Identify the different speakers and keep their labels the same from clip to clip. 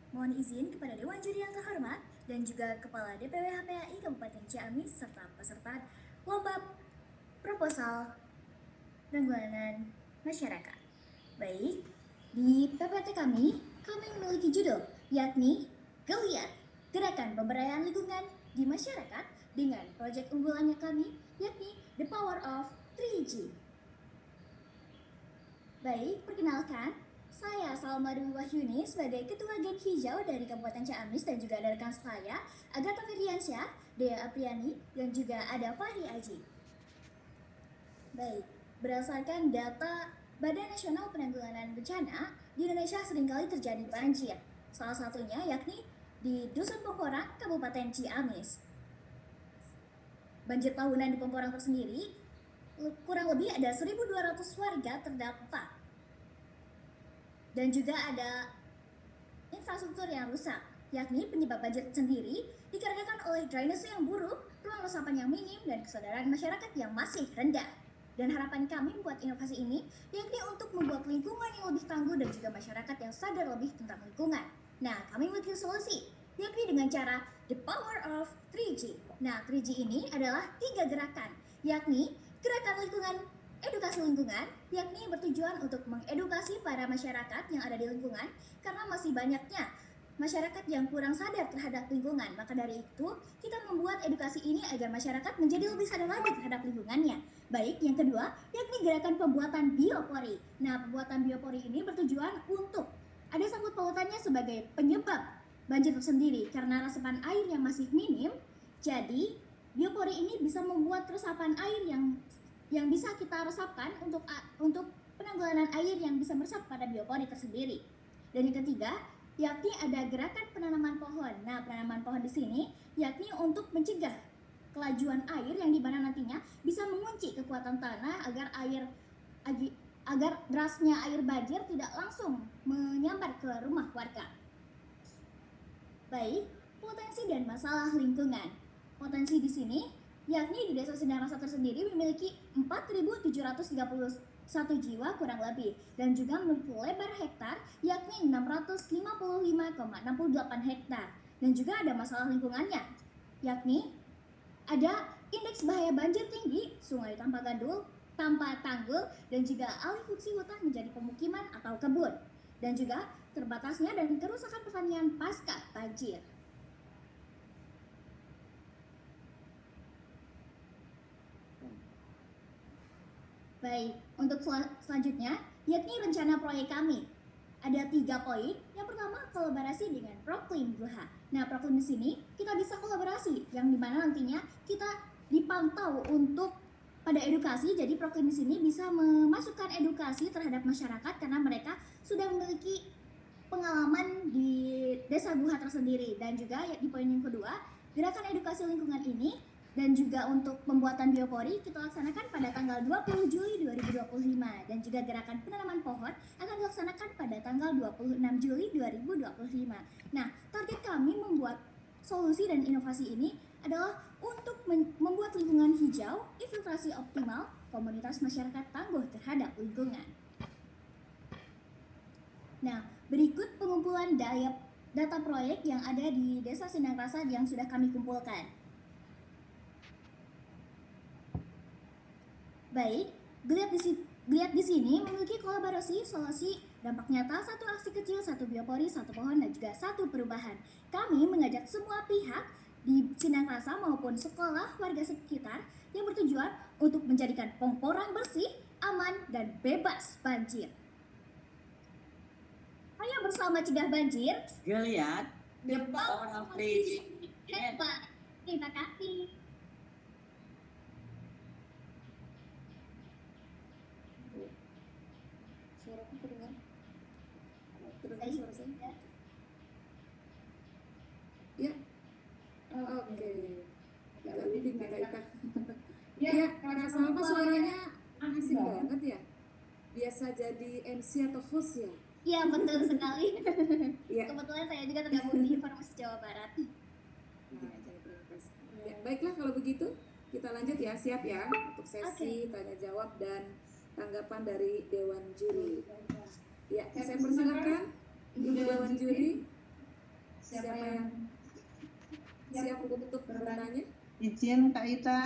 Speaker 1: Mohon izin kepada Dewan Juri yang terhormat dan juga Kepala DPW HPAI Kabupaten Ciamis serta peserta lomba proposal penanggulangan masyarakat. Baik, di PPT kami memiliki judul yakni Geliat Gerakan Pemberdayaan Lingkungan di Masyarakat dengan proyek unggulannya kami yakni The Power of 3G. Baik, perkenalkan, saya Salmaru Wahyuni sebagai Ketua Gen Hijau dari Kabupaten Ciamis dan juga ada rekan saya, Agatha Firliansyah, Dea Apriani, dan juga ada Fahri Aji. Baik, berdasarkan data Badan Nasional Penanggulangan Bencana, di Indonesia seringkali terjadi banjir. Salah satunya yakni di Dusun Pongkorang, Kabupaten Ciamis. Banjir tahunan di Pongkorang tersendiri kurang lebih ada 1.200 warga terdampak. Dan juga ada infrastruktur yang rusak, yakni penyebab banjir sendiri dikarenakan oleh drainase yang buruk, ruang resapan yang minim, dan kesadaran masyarakat yang masih rendah. Dan harapan kami membuat inovasi ini yakni untuk membuat lingkungan yang lebih tangguh dan juga masyarakat yang sadar lebih tentang lingkungan. Nah, kami memiliki solusi, yakni dengan cara The Power of 3G. Nah, 3G ini adalah 3 gerakan, yakni gerakan lingkungan, edukasi lingkungan, yakni bertujuan untuk mengedukasi para masyarakat yang ada di lingkungan karena masih banyaknya masyarakat yang kurang sadar terhadap lingkungan. Maka dari itu, kita membuat edukasi ini agar masyarakat menjadi lebih sadar lagi terhadap lingkungannya. Baik, yang kedua, yakni gerakan pembuatan biopori. Nah, pembuatan biopori ini bertujuan untuk ada sangkut pautannya sebagai penyebab banjir tersendiri karena resapan air yang masih minim. Jadi, biopori ini bisa membuat resapan air yang bisa kita resapkan untuk penanggulangan air yang bisa meresap pada biopori tersendiri. Dan yang ketiga, yakni ada gerakan penanaman pohon. Nah, penanaman pohon di sini yakni untuk mencegah kelajuan air yang dimana nantinya bisa mengunci kekuatan tanah agar derasnya air banjir tidak langsung menyambar ke rumah warga. Baik, potensi dan masalah lingkungan. Potensi di sini yakni di Desa Sindang Rasa tersendiri memiliki 4.731 jiwa kurang lebih dan juga memiliki lebar hektar yakni 655,68 hektar. Dan juga ada masalah lingkungannya, yakni ada indeks bahaya banjir tinggi, sungai tanpa tanggul, dan juga alih fungsi hutan menjadi pemukiman atau kebun. Dan juga terbatasnya dan kerusakan pertanian pasca banjir. Baik, untuk selanjutnya, yakni rencana proyek kami. Ada 3 poin. Yang pertama, kolaborasi dengan Proklim Gluha. Nah, Proklim di sini kita bisa kolaborasi, yang dimana nantinya kita dipantau untuk pada edukasi. Jadi Proklim di sini bisa memasukkan edukasi terhadap masyarakat karena mereka sudah memiliki pengalaman di Desa Guha tersendiri. Dan juga di poin yang kedua, gerakan edukasi lingkungan ini dan juga untuk pembuatan biopori kita laksanakan pada tanggal 20 Juli 2025 dan juga gerakan penanaman pohon akan dilaksanakan pada tanggal 26 Juli 2025. Nah, target kami membuat solusi dan inovasi ini adalah untuk membuat lingkungan hijau, infiltrasi optimal, komunitas masyarakat tangguh terhadap lingkungan. Nah, berikut pengumpulan data proyek yang ada di Desa Sindang Rasa yang sudah kami kumpulkan. Baik, Geliat di sini memiliki kolaborasi solusi dampak nyata, satu aksi kecil, satu biopori, satu pohon, dan juga satu perubahan. Kami mengajak semua pihak di Sindang Rasa maupun sekolah warga sekitar yang bertujuan untuk menjadikan Pongkorang bersih, aman, dan bebas banjir. Ayo bersama cegah banjir.
Speaker 2: Geliat, the power of bridging.
Speaker 1: Hebat. Terima kasih. Suaraku terdengar? Terdengar suara saya?
Speaker 3: Ya, oke. Gak lebih Kak. Ya, Kak Salma suaranya asik banget ya. Biasa jadi MC atau host ya?
Speaker 1: Iya, betul sekali.
Speaker 3: Iya.
Speaker 1: Kebetulan saya juga tergabung di Informasi Jawa Barat.
Speaker 3: Ya, baiklah kalau begitu kita lanjut ya, siap ya untuk sesi tanya jawab dan tanggapan dari Dewan Juri. Ya, saya persilakan Ibu Dewan Juri. Siapa yang siap untuk bertanya?
Speaker 4: Izin Kak Ita.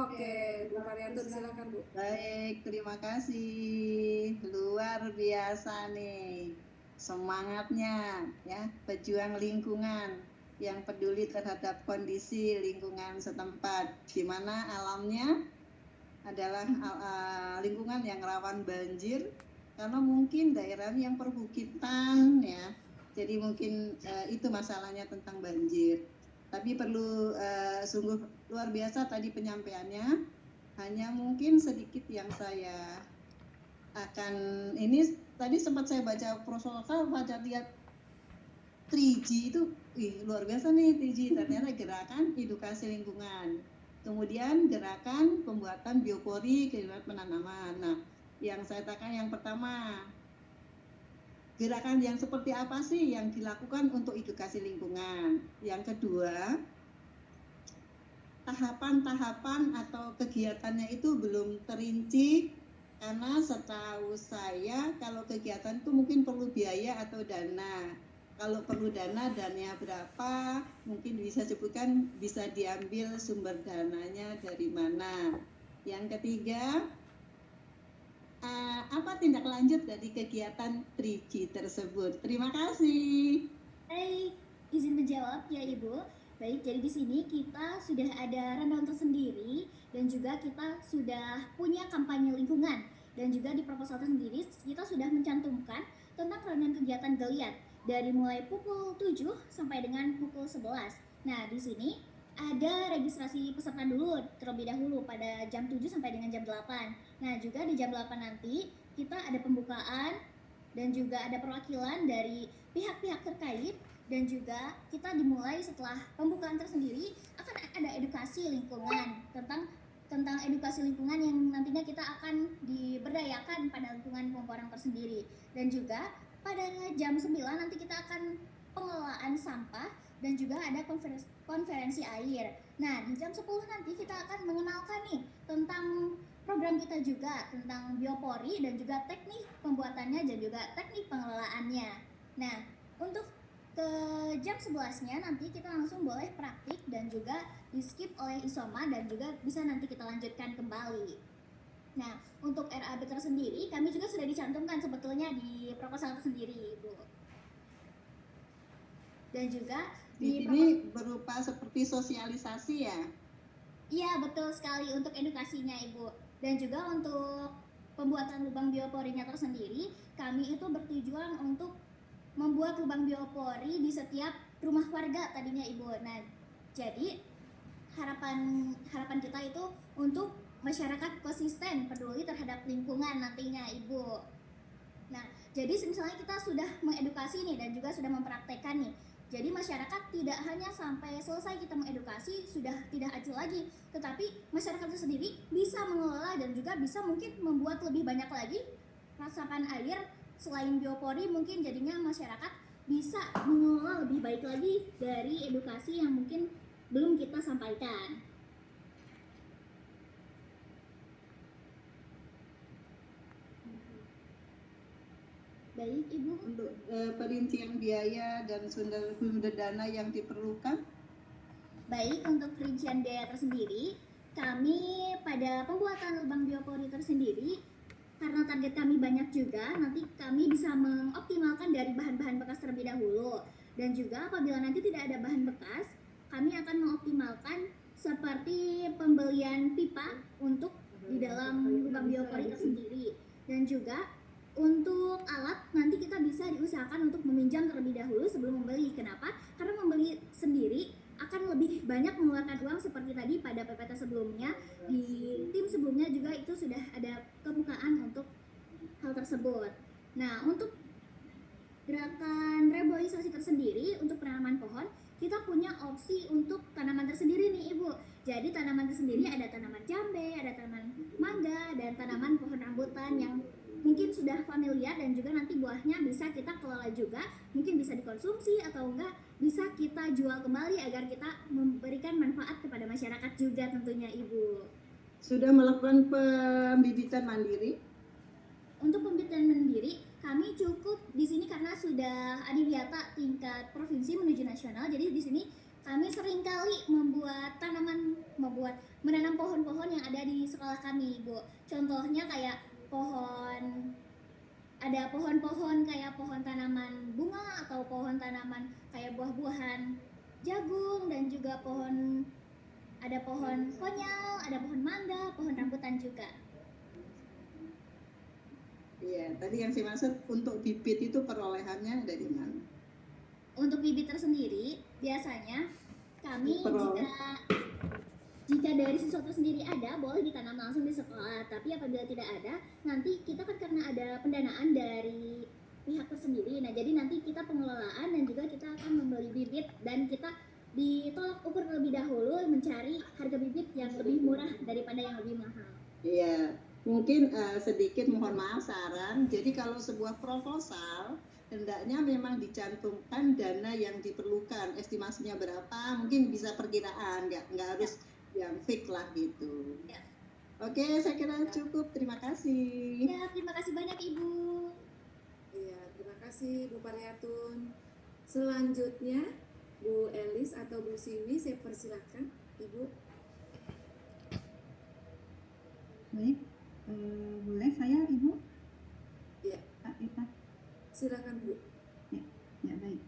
Speaker 3: Oke, Bu Karyantur silakan Bu.
Speaker 4: Baik, terima kasih. Luar biasa nih semangatnya ya, pejuang lingkungan yang peduli terhadap kondisi lingkungan setempat, di mana alamnya adalah lingkungan yang rawan banjir karena mungkin daerahnya yang perbukitan ya. Jadi mungkin itu masalahnya tentang banjir. Tapi perlu sungguh luar biasa tadi penyampaiannya. Hanya mungkin sedikit yang saya akan ini tadi sempat saya baca proposal, baca lihat 3G itu luar biasa nih 3G, ternyata gerakan edukasi lingkungan, kemudian gerakan pembuatan biopori kehidupan penanaman. Nah, yang saya katakan yang pertama, gerakan yang seperti apa sih yang dilakukan untuk edukasi lingkungan? Yang kedua, tahapan-tahapan atau kegiatannya itu belum terinci karena setahu saya kalau kegiatan itu mungkin perlu biaya atau dana. Kalau perlu dana, dananya berapa? Mungkin bisa sebutkan, bisa diambil sumber dananya dari mana. Yang ketiga, apa tindak lanjut dari kegiatan 3G tersebut? Terima kasih.
Speaker 1: Baik, izin menjawab ya Ibu. Baik, jadi di sini kita sudah ada rundown tersendiri dan juga kita sudah punya kampanye lingkungan, dan juga di proposal tersendiri kita sudah mencantumkan tentang rundown kegiatan geliat dari mulai pukul 7 sampai dengan pukul 11. Nah, di sini ada registrasi peserta dulu terlebih dahulu pada jam 7 sampai dengan jam 8. Nah, juga di jam 8 nanti kita ada pembukaan dan juga ada perwakilan dari pihak-pihak terkait, dan juga kita dimulai setelah pembukaan tersendiri akan ada edukasi lingkungan tentang edukasi lingkungan yang nantinya kita akan diberdayakan pada lingkungan Pembuaran tersendiri. Dan juga pada jam 9 nanti kita akan pengelolaan sampah dan juga ada konferensi air. Nah, di jam 10 nanti kita akan mengenalkan nih tentang program kita juga tentang biopori dan juga teknik pembuatannya dan juga teknik pengelolaannya. Nah, untuk ke jam 11-nya nanti kita langsung boleh praktik dan juga di skip oleh Isoma dan juga bisa nanti kita lanjutkan kembali. Nah, untuk RAB tersendiri kami juga sudah dicantumkan sebetulnya di proposal tersendiri, Ibu. Dan juga
Speaker 4: di sini berupa seperti sosialisasi ya?
Speaker 1: Iya, betul sekali, untuk edukasinya Ibu. Dan juga untuk pembuatan lubang bioporinya tersendiri, kami itu bertujuan untuk membuat lubang biopori di setiap rumah warga tadinya Ibu. Nah, jadi harapan kita itu untuk masyarakat konsisten peduli terhadap lingkungan nantinya Ibu. Nah, jadi misalnya kita sudah mengedukasi nih dan juga sudah mempraktekkan nih. Jadi masyarakat tidak hanya sampai selesai kita mengedukasi sudah tidak acuh lagi, tetapi masyarakat itu sendiri bisa mengelola dan juga bisa mungkin membuat lebih banyak lagi resapan air. Selain biopori, mungkin jadinya masyarakat bisa mengelola lebih baik lagi dari edukasi yang mungkin belum kita sampaikan. Baik Ibu.
Speaker 4: Untuk perincian biaya dan sumber dana yang diperlukan?
Speaker 1: Baik, untuk perincian biaya tersendiri, kami pada pembuatan lubang biopori tersendiri, karena target kami banyak juga, nanti kami bisa mengoptimalkan dari bahan-bahan bekas terlebih dahulu. Dan juga apabila nanti tidak ada bahan bekas, kami akan mengoptimalkan seperti pembelian pipa untuk di dalam lubang biopori tersendiri. Dan juga untuk alat nanti kita bisa diusahakan untuk meminjam terlebih dahulu sebelum membeli. Kenapa? Karena membeli sendiri akan lebih banyak mengeluarkan uang seperti tadi pada PPT sebelumnya. Di tim sebelumnya juga itu sudah ada kebukaan untuk hal tersebut. Nah, untuk gerakan reboisasi tersendiri untuk penanaman pohon, kita punya opsi untuk tanaman tersendiri nih Ibu. Jadi tanaman tersendiri ada tanaman jambe, ada tanaman mangga, dan tanaman pohon rambutan yang mungkin sudah familiar dan juga nanti buahnya bisa kita kelola juga, mungkin bisa dikonsumsi atau enggak bisa kita jual kembali agar kita memberikan manfaat kepada masyarakat juga tentunya Ibu.
Speaker 4: Sudah melakukan pembibitan mandiri?
Speaker 1: Untuk pembibitan mandiri kami cukup di sini karena sudah adiwiyata tingkat provinsi menuju nasional. Jadi di sini kami seringkali menanam pohon-pohon yang ada di sekolah kami, Bu. Contohnya kayak ada pohon-pohon kayak pohon tanaman bunga atau pohon tanaman kayak buah-buahan jagung, dan juga ada pohon konyal, ada pohon mangga, pohon rambutan juga.
Speaker 4: Iya, tadi yang saya maksud untuk bibit itu perolehannya dari mana?
Speaker 1: Untuk bibit tersendiri, biasanya kami jika dari siswa tersendiri ada, boleh ditanam langsung di sekolah. Tapi apabila tidak ada, nanti kita kan karena ada pendanaan dari pihak tersendiri. Nah, jadi nanti kita pengelolaan dan juga kita akan membeli bibit, dan kita ditolak ukur terlebih dahulu mencari harga bibit yang lebih murah daripada yang lebih mahal.
Speaker 4: Iya, mungkin sedikit mohon maaf saran. Jadi kalau sebuah proposal hendaknya memang dicantumkan dana yang diperlukan, estimasinya berapa, mungkin bisa perkiraan, nggak harus yang fix lah gitu.
Speaker 1: Ya.
Speaker 4: Oke, saya kira cukup. Terima kasih.
Speaker 1: Ya, terima kasih banyak Ibu.
Speaker 3: Iya, terima kasih Bu Pariatun. Selanjutnya Bu Elis atau Bu Simi, saya persilahkan Ibu.
Speaker 5: Baik, boleh saya Ibu?
Speaker 3: Ya.
Speaker 5: Kak Ita?
Speaker 3: Silakan Bu.
Speaker 5: Ya baik.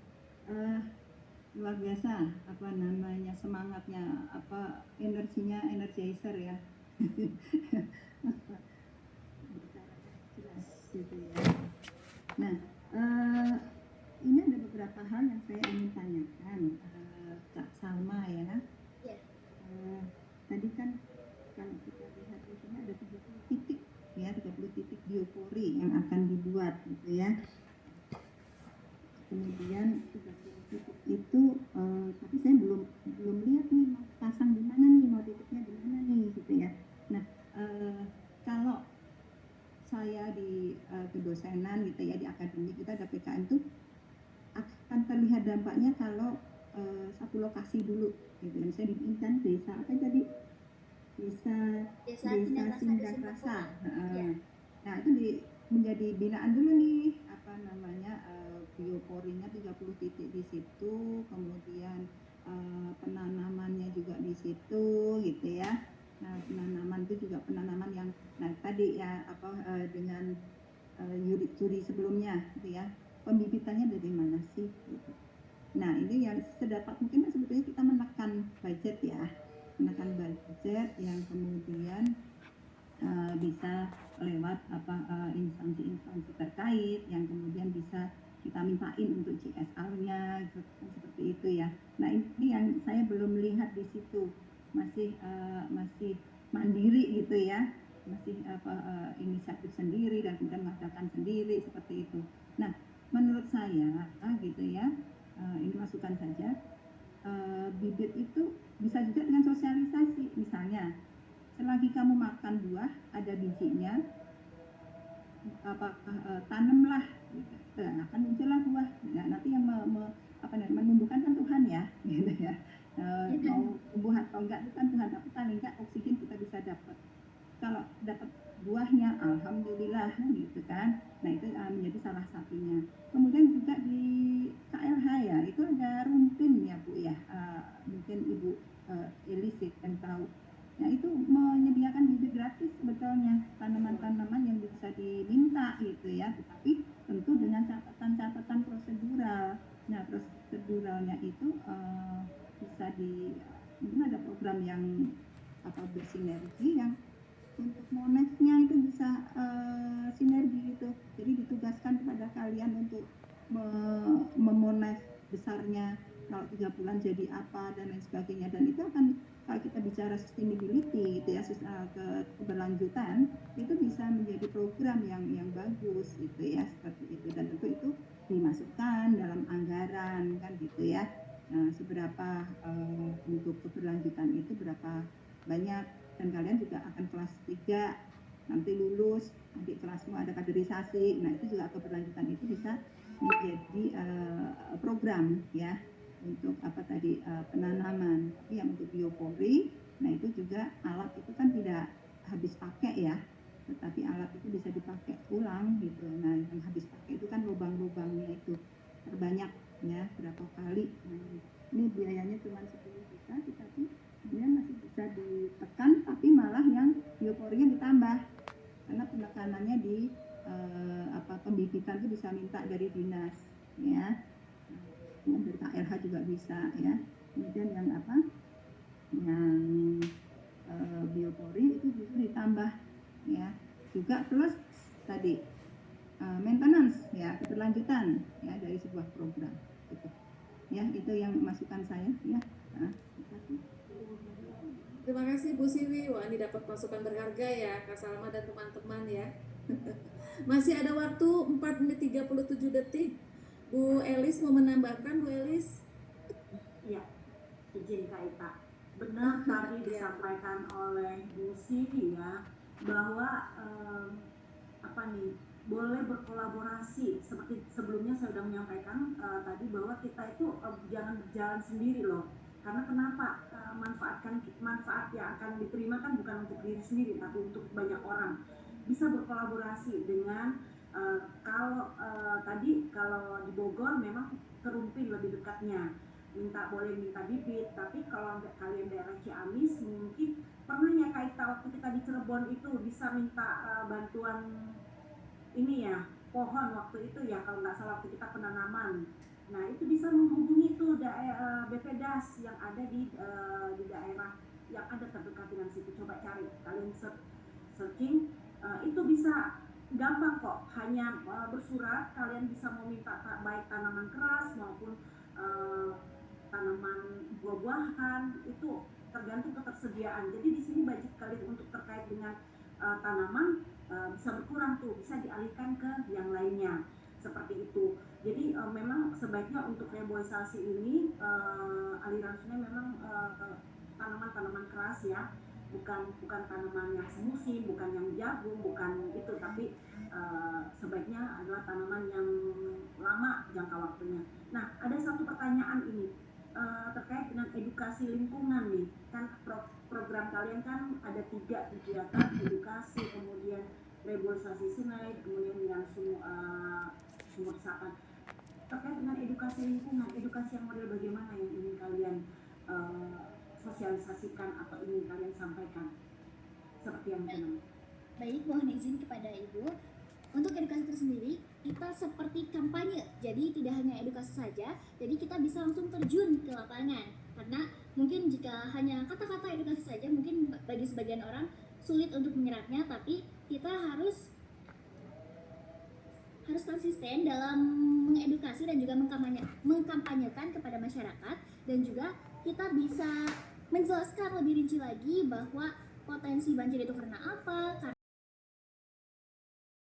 Speaker 5: Luar biasa, semangatnya, energinya, energizer ya. Jelas gitu ya. Nah, ini ada beberapa hal yang saya ingin tanyakan, Kak Salma ya.
Speaker 1: Ya.
Speaker 5: Tadi kan kalau kita lihat di sini ada 30 titik ya, 30 titik biopori yang akan dibuat gitu ya. Kemudian 30 titik itu tapi saya belum lihat nih mau pasang di mana nih, mau titiknya di mana nih gitu ya. Nah, kalau saya di kedosenan gitu ya, di akademik kita ada PKM itu akan terlihat dampaknya kalau satu lokasi dulu gitu ya. Misalnya di desa apa tadi? Desa Sindang Rasa. Nah, itu menjadi binaan dulu nih, bioporinya 30 titik di situ, kemudian penanamannya juga di situ gitu ya. Nah, penanaman itu juga penanaman yang tadi ya dengan juri sebelumnya gitu ya. Pembibitannya dari mana sih gitu. Nah, ini yang sedapat mungkin sebetulnya kita menekan budget ya. Menekan budget yang kemudian bisa lewat instansi terkait yang kemudian bisa kita mintain untuk CSR-nya seperti itu ya. Nah, ini yang saya belum lihat di situ, masih mandiri gitu ya, masih inisiatif sendiri dan kemudian mengadakan sendiri seperti itu. Nah, menurut saya gitu ya, ini masukan saja, bibit itu bisa juga dengan sosialisasi. Misalnya selagi kamu makan buah ada bijinya, tanamlah gitu. Nah, akan muncullah buah. Nah, nanti yang menumbuhkan kan Tuhan ya gitu ya. Mau tumbuh atau enggak itu kan Tuhan, tapi paling enggak oksigen kita bisa dapat. Kalau dapat buahnya alhamdulillah gitu kan. Nah, itu menjadi salah satunya. Kemudian juga di KLH ya, itu ada rumpin ya Bu ya. Mungkin Ibu Elis yang tahu. Nah, itu menyediakan bibit gratis sebetulnya, tanaman-tanaman yang bisa diminta gitu ya, tetapi tentu dengan catatan-catatan prosedural. Nah, proseduralnya itu bisa mungkin ada program yang bersinergi yang untuk monefnya itu bisa sinergi gitu. Jadi ditugaskan kepada kalian untuk memonef besarnya kalau 3 bulan jadi apa dan lain sebagainya, dan itu akan, kalau kita bicara sustainability gitu ya, keberlanjutan, itu bisa menjadi program yang bagus gitu ya, seperti itu, dan tentu itu dimasukkan dalam anggaran kan gitu ya. Nah, seberapa untuk keberlanjutan itu berapa banyak, dan kalian juga akan kelas 3 nanti lulus, adik kelasmu ada kaderisasi. Nah, itu juga keberlanjutan itu bisa menjadi program ya untuk penanaman. Tapi yang untuk biopori, nah itu juga alat itu kan tidak habis pakai ya. tetapi alat itu bisa dipakai ulang gitu. Nah, yang habis pakai itu kan lubang-lubangnya itu terbanyak ya, berapa kali. Nah, ini biayanya cuma 10 juta, tetapi dia masih bisa ditekan, tapi malah yang bioporia ditambah karena penekanannya di pembibitan itu bisa minta dari dinas ya. Nah, dari KLH juga bisa ya. Kemudian yang biopori itu bisa ditambah ya, juga plus tadi maintenance ya, keberlanjutan ya dari sebuah program gitu. Ya, itu yang masukan saya ya.
Speaker 3: Terima kasih Bu Siwi. Wah, ini dapat masukan berharga ya Kak Salma dan teman-teman ya. Masih ada waktu 4 menit 37 detik. Bu Elis mau menambahkan, Bu Elis?
Speaker 6: Ya, izin Kak Ita. Benar tadi disampaikan oleh Bu Siwi ya, bahwa boleh berkolaborasi. Seperti sebelumnya saya sudah menyampaikan tadi bahwa kita itu jangan berjalan sendiri loh. Karena kenapa? Manfaat yang akan diterima kan bukan untuk diri sendiri, tapi untuk banyak orang. Bisa berkolaborasi dengan kalau di Bogor memang Kerumpin lebih dekatnya, boleh minta bibit. Tapi kalau kalian daerah Ciamis mungkin pernah ya Kak Ita, waktu kita di Cirebon itu bisa minta bantuan ini ya, pohon waktu itu ya, kalau nggak salah waktu kita penanaman. Nah, itu bisa menghubungi tuh BPDAS yang ada di daerah yang ada terdekat dengan situ. Coba cari, kalian searching, itu bisa gampang kok. Hanya bersurat, kalian bisa meminta baik tanaman keras maupun tanaman buah-buahan, itu tergantung ketersediaan. Jadi di sini budget kalian untuk terkait dengan tanaman bisa berkurang tuh, bisa dialihkan ke yang lainnya. Seperti itu. Jadi memang sebaiknya untuk reboisasi ini aliran sungai memang tanaman-tanaman keras ya, bukan tanaman yang semusim, bukan yang jagung, bukan itu, tapi sebaiknya adalah tanaman yang lama jangka waktunya. Nah, ada satu pertanyaan ini terkait dengan edukasi lingkungan nih, kan program kalian kan ada 3 kegiatan, edukasi, kemudian reboisasi sungai, kemudian yang sumur resapan. Terkait dengan edukasi lingkungan, edukasi yang model bagaimana yang ingin kalian sosialisasikan atau ingin kalian sampaikan? Seperti yang benar.
Speaker 1: Baik, mohon izin kepada Ibu. Untuk edukasi tersendiri, kita seperti kampanye. Jadi tidak hanya edukasi saja, jadi kita bisa langsung terjun ke lapangan. Karena mungkin jika hanya kata-kata edukasi saja, mungkin bagi sebagian orang sulit untuk menyerapnya, tapi kita harus konsisten dalam mengedukasi dan juga mengkampanyekan kepada masyarakat, dan juga kita bisa menjelaskan lebih rinci lagi bahwa potensi banjir itu karena apa,